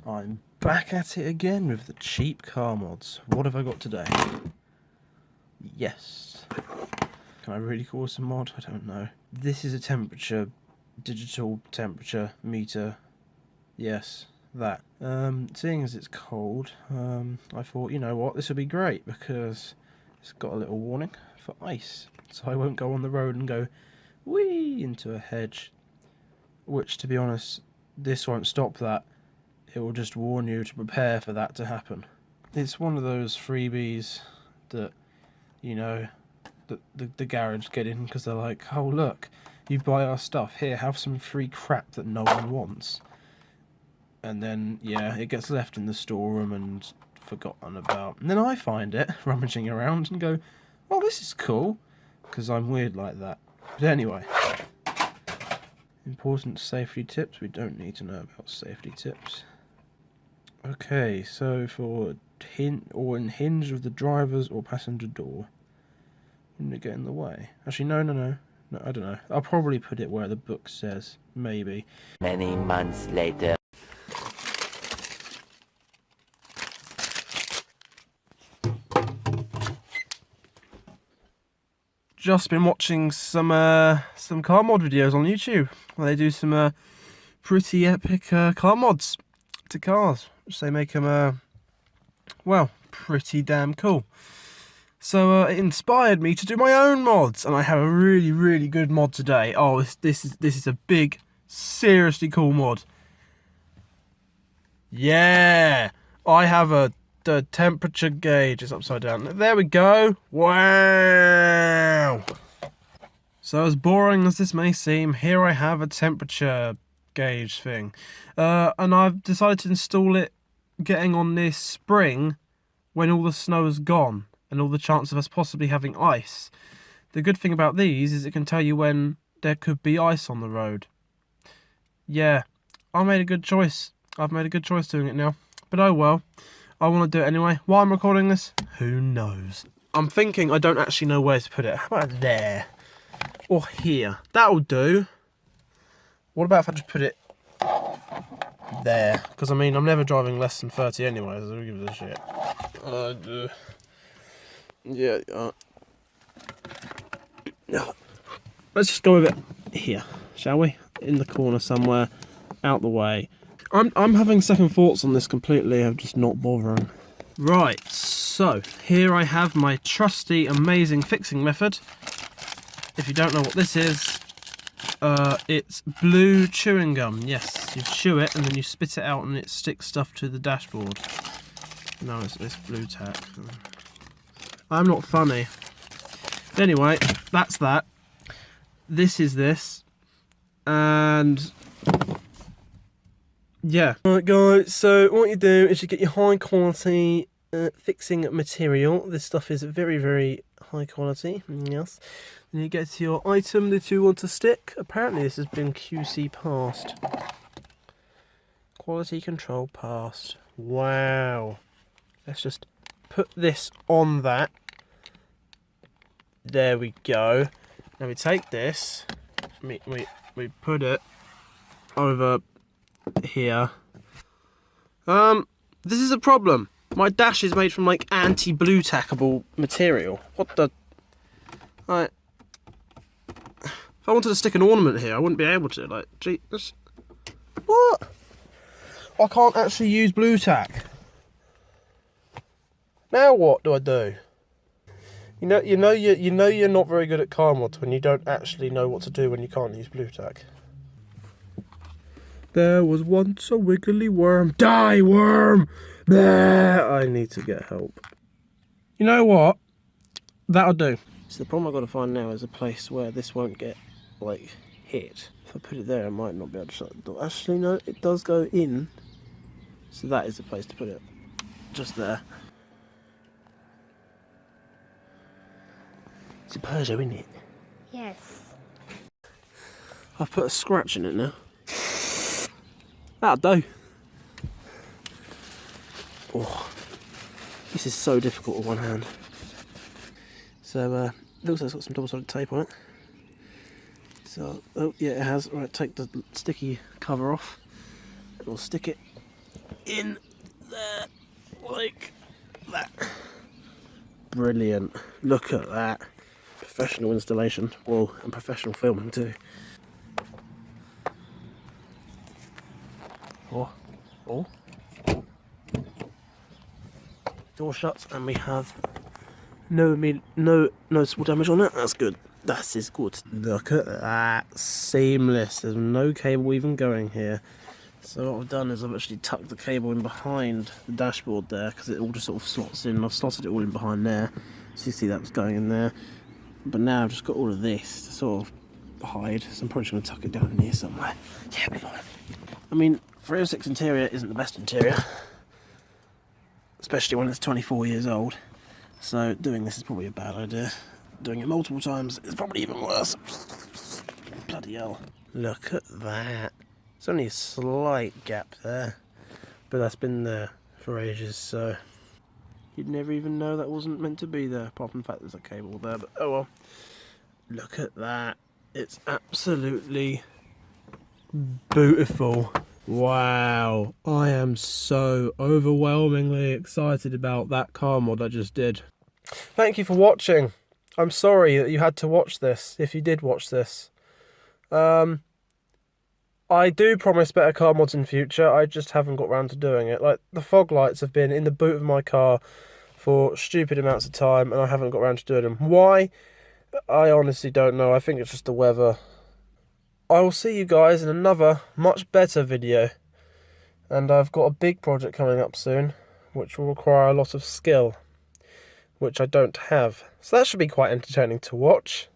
I'm back at it again with the cheap car mods. What have I got today? Yes. Can I really call this a mod? I don't know. This is a temperature, digital temperature meter. Yes, that. Seeing as it's cold, I thought, you know what, this would be great because it's got a little warning for ice. So I won't go on the road and go whee into a hedge. Which, to be honest, this won't stop that. It will just warn you to prepare for that to happen. It's one of those freebies that, you know, the garage get in because they're like, oh look, you buy our stuff, here, have some free crap that no one wants. And then, yeah, it gets left in the storeroom and forgotten about. And then I find it, rummaging around, and go, oh, this is cool, because I'm weird like that. But anyway, important safety tips. We don't need to know about safety tips. Okay, so for hinge of the driver's or passenger door. Wouldn't it get in the way? Actually, no, I don't know. I'll probably put it where the book says. Maybe. Many months later. Just been watching some car mod videos on YouTube where they do some pretty epic car mods to cars, which they make them well, pretty damn cool. So it inspired me to do my own mods, and I have a really good mod today. Oh, this is a big, seriously cool mod. Yeah, I have the temperature gauge is upside down. There we go. Wow. So as boring as this may seem, here I have a temperature gauge thing, and I've decided to install it getting on this spring when all the snow is gone and all the chance of us possibly having ice. The good thing about these is it can tell you when there could be ice on the road. Yeah, I made a good choice. I've made a good choice doing it now. But oh well, I want to do it anyway. Why I'm recording this? Who knows? I'm thinking I don't actually know where to put it. How about there? Or here? That'll do. What about if I just put it there? Because I mean, I'm never driving less than 30 anyway, so who gives a shit? Yeah. Let's just go with it here, shall we? In the corner somewhere, out the way. I'm having second thoughts on this completely. I'm just not bothering. Right, so here I have my trusty, amazing fixing method. If you don't know what this is, it's blue chewing gum. Yes, you chew it and then you spit it out and it sticks stuff to the dashboard. No, it's blue tack. I'm not funny. Anyway, that's that. This is this. And yeah. Alright guys, so what you do is you get your high quality fixing material. This stuff is very high quality. Yes. Then you get to your item that you want to stick. Apparently this has been QC passed. Quality control passed. Wow. Let's just put this on that. There we go. Now we take this, we put it over here. This is a problem. My dash is made from like anti-blue tackable material. What the? Like, if I wanted to stick an ornament here, I wouldn't be able to. Like, gee, what? I can't actually use blue tack. Now what do I do? You know you're not very good at car mods when you don't actually know what to do when you can't use blue tack. There was once a wiggly worm. Die, worm! There. I need to get help. You know what? That'll do. So the problem I've got to find now is a place where this won't get, like, hit. If I put it there, I might not be able to shut the door. Actually, no, it does go in. So that is the place to put it. Just there. It's a Peugeot, isn't it? Yes. I've put a scratch in it now. That'll do. Oh, this is so difficult with one hand. So, looks like it's got some double-sided tape on it. So, oh yeah, it has. Right, take the sticky cover off. And we'll stick it in there like that. Brilliant. Look at that. Professional installation. Well, and professional filming too. Oh, oh, oh. Door shuts, and we have no noticeable damage on it. That's good. That is good. Look at that. Seamless. There's no cable even going here. So what I've done is I've actually tucked the cable in behind the dashboard there, because it all just sort of slots in. I've slotted it all in behind there, so you see that was going in there. But now I've just got all of this to sort of hide, so I'm probably just going to tuck it down in here somewhere. Yeah, it'll be fine. I mean, 306 interior isn't the best interior, especially when it's 24 years old. So doing this is probably a bad idea. Doing it multiple times is probably even worse. Bloody hell. Look at that. It's only a slight gap there, but that's been there for ages, so you'd never even know that wasn't meant to be there, apart from the fact there's a cable there, but oh well. Look at that. It's absolutely beautiful. Wow. I am so overwhelmingly excited about that car mod I just did. Thank you for watching. I'm sorry that you had to watch this, if you did watch this. I do promise better car mods in future, I just haven't got round to doing it. Like, the fog lights have been in the boot of my car for stupid amounts of time, and I haven't got round to doing them. Why? I honestly don't know. I think it's just the weather. I will see you guys in another, much better video. And I've got a big project coming up soon, which will require a lot of skill, which I don't have. So that should be quite entertaining to watch.